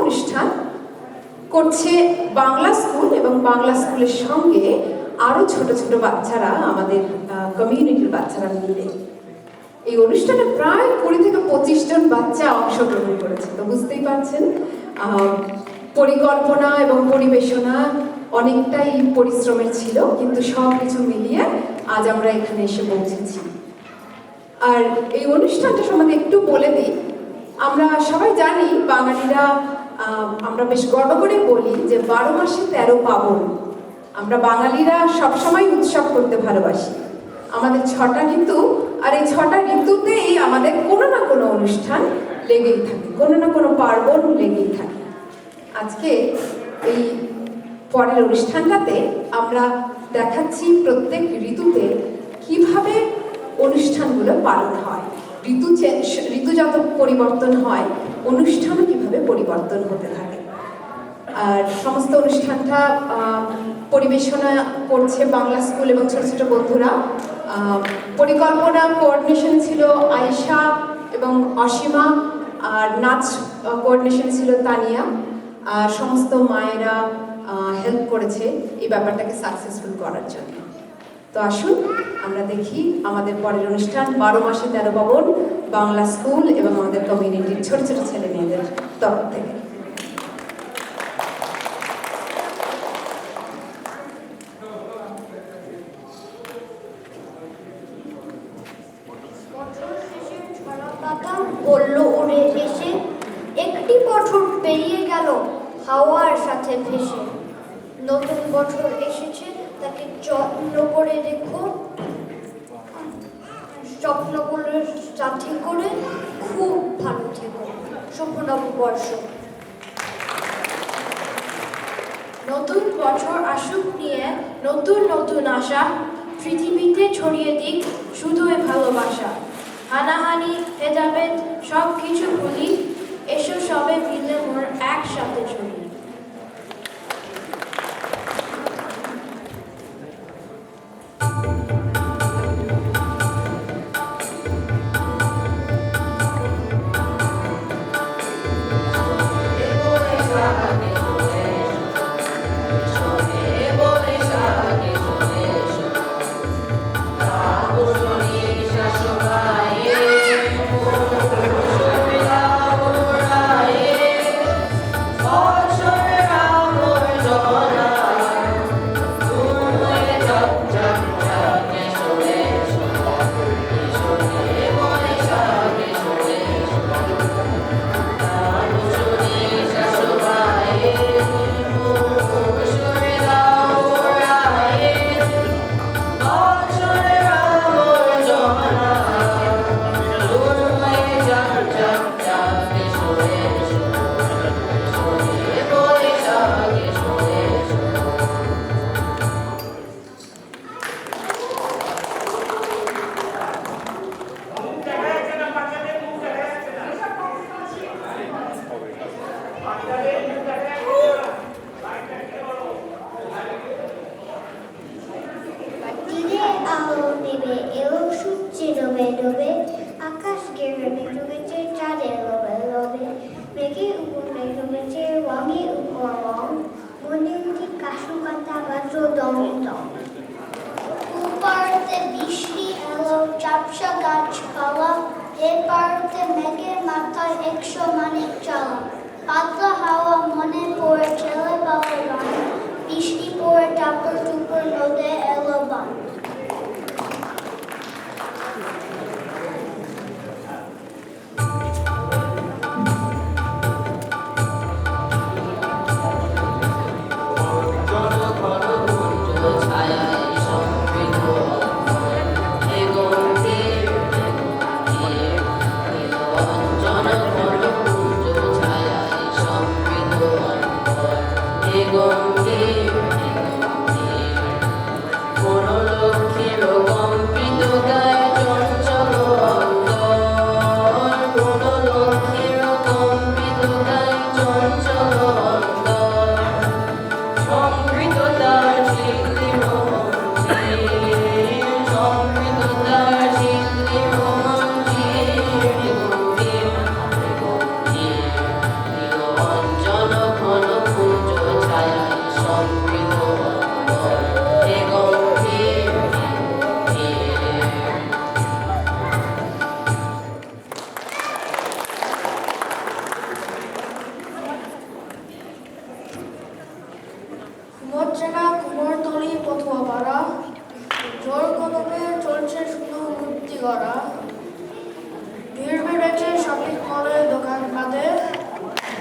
অনুষ্ঠান করছে বাংলা স্কুল এবং বাংলা স্কুলের সঙ্গে আরো ছোট ছোট বাচ্চারা, আমাদের কমিউনিটির বাচ্চারা মিলে। এই অনুষ্ঠানে প্রায় 20 থেকে 25 জন বাচ্চা অংশগ্রহণ করেছে। তো বুঝতেই পারছেন পরিকল্পনা এবং পরিবেশনা অনেকটাই পরিশ্রমের ছিল, কিন্তু সব কিছু মিলিয়ে আজ আমরা এখানে এসে পৌঁছেছি। আর এই অনুষ্ঠানটা সম্বন্ধে একটু বলে দিই। আমরা সবাই জানি বাঙালিরা, আমরা বেশ গর্ব করে বলি যে 12 মাসে 13 পার্বণ। আমরা বাঙালিরা সবসময় উৎসব করতে ভালোবাসি। আমাদের 6টা ঋতু, আর এই 6টা ঋতুতেই আমাদের কোনো না কোনো অনুষ্ঠান লেগেই থাকে, কোনো না কোনো পার্বণ লেগেই থাকে। আজকে এই পরের অনুষ্ঠানটাতে আমরা দেখাচ্ছি প্রত্যেক ঋতুতে কিভাবে অনুষ্ঠানগুলো পালন হয়। ঋতু যত পরিবর্তন হয়, অনুষ্ঠানও কিভাবে পরিবর্তন হতে থাকে। আর সমস্ত অনুষ্ঠানটা পরিবেশনা করছে বাংলা স্কুল এবং ছোট ছোট বন্ধুরা। পরিকল্পনা কোঅর্ডিনেশন ছিল আয়েশা এবং অসীমা, আর নাচ কোঅর্ডিনেশন ছিল তানিয়া। আর সমস্ত মায়েরা হেল্প করেছে এই ব্যাপারটাকে সাকসেসফুল করার জন্য। তো আসুন আমরা দেখি আমাদের পরের অনুষ্ঠান 12 মাসে 13 পার্বণ, বাংলা স্কুল এবং আমাদের কমিউনিটির ছোট ছোট ছেলে মেয়েদের তরফ থেকে। বলল ওরে এসে, একটি বছর পেরিয়ে গেল হাওয়ার সাথে ভেসে। নতুন বছর এসেছে, তাকে যত্ন করে রেখো, স্বপ্নগুলোর সাথে করে খুব ভালো থেকো। শুভ নববর্ষ। নতুন বছর আসুক নিয়ে নতুন নতুন আশা, পৃথিবীতে ছড়িয়ে দিক শুধুই ভালোবাসা। হানাহানি ভেদাভেদ সব কিছু ভুলি, এসো সবে মিলে মোর একসাথে চলি। আকাশ ঘেরে মেঘেছে, চাঁদে লোবে লোবে, মেঘে উপর মেঘ জমেছে, রঙে উপর রং, মনের ঠিক কাশু কাঁথা গাছ দম দম। উপারতে বৃষ্টি এলো, চাপসা গাছপালা, এ পারতে মেঘের মাথায় 100 মানিক চালা। পাতলা হাওয়া মনে পড়ে ছেলেবেলার গান, বৃষ্টি পড়ে টাপর টুপর নদে এলো বান। অচেনা কুমোরতলি পথুয়া পাড়া, জোর কদমে চলছে শুধু মূর্তি গড়া। ভিড় বেড়েছে শপিং মলে দোকানপাটে,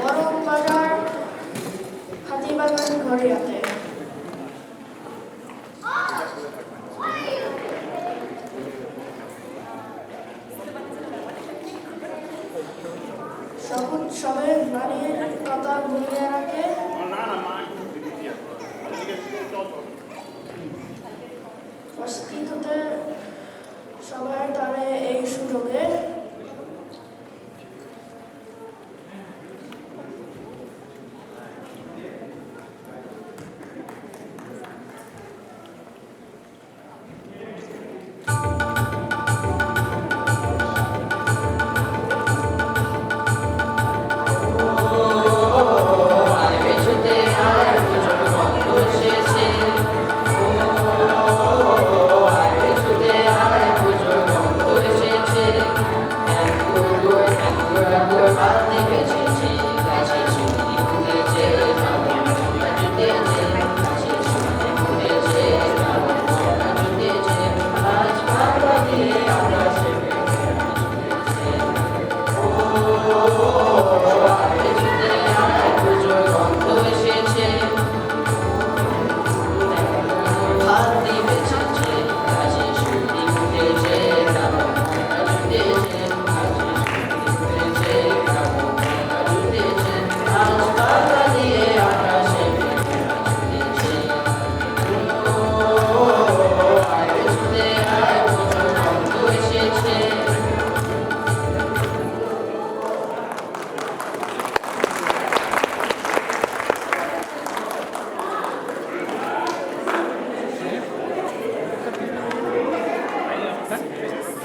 গরম বাজার হাতিবাগান ঘড়িয়াতে। সবুজ সবে বাড়ির কথা বলিয়ে রাখে, অস্তিত্বতে সবাই তারে এই সুযোগে।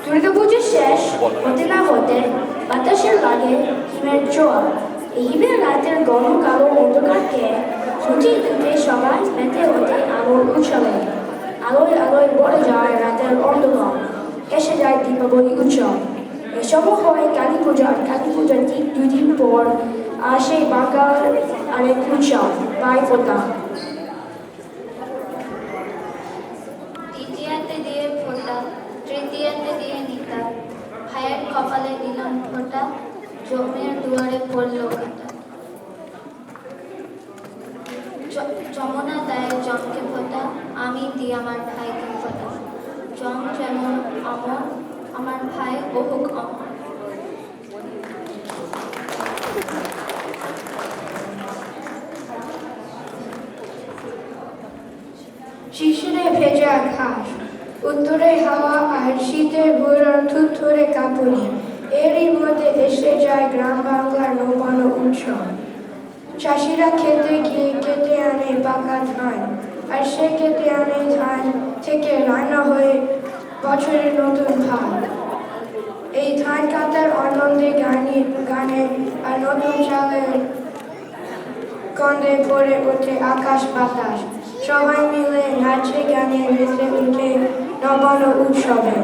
দুর্গাপুজো শেষ হতে না হতে বাতাসের লাগে হিমের জোয়ার। এই হিমের রাতের ঘন কালো অন্ধকারকে ছুটি দিতে সবাই মেতে ওঠে আলোর উৎসবে। আলোয় আলোয় বড় যায় রাতের অন্ধকার, এসে যায় দীপাবলি উৎসব। এসবও হয় কালী পূজা। কালী পূজার ঠিক 2 দিন পর আসে বাঙাল আরেক উৎসব, ভাইফোঁটা। দ্বিতীয়াতে দিয়ে ফোঁটা, তৃতীয়াতে দিয়ে নিতা, ভাইয়ের কপালে দিলাম ফোঁটা, জমের দুয়ারে পড়ল কাটা। যমুনা দেয় জমকে ফোঁটা, আমি দিই আমার ভাইকে ফোঁটা। জম যেমন অমর, আমার ভাই বহুক অমর। শিশিরে ভেজা ঘাস, উত্তরে হাওয়া আর শীতের বুড়ার থুথুরে কাঁপুনি। এরই মধ্যে এসে যায় গ্রাম বাংলার নবান্ন উৎসব। চাষিরা খেতে গিয়ে কেটে আনে পাকা ধান, আর সে কেটে আনে ধান থেকে রান্না হয়ে বছরের নতুন ভাত। এই ধান কাটার আনন্দে গানে আর নতুন চালের গন্ধে ভরে ওঠে আকাশ বাতাস। সবাই মিলে নাচে গানে মেতে উঠে নবান্ন উৎসবে।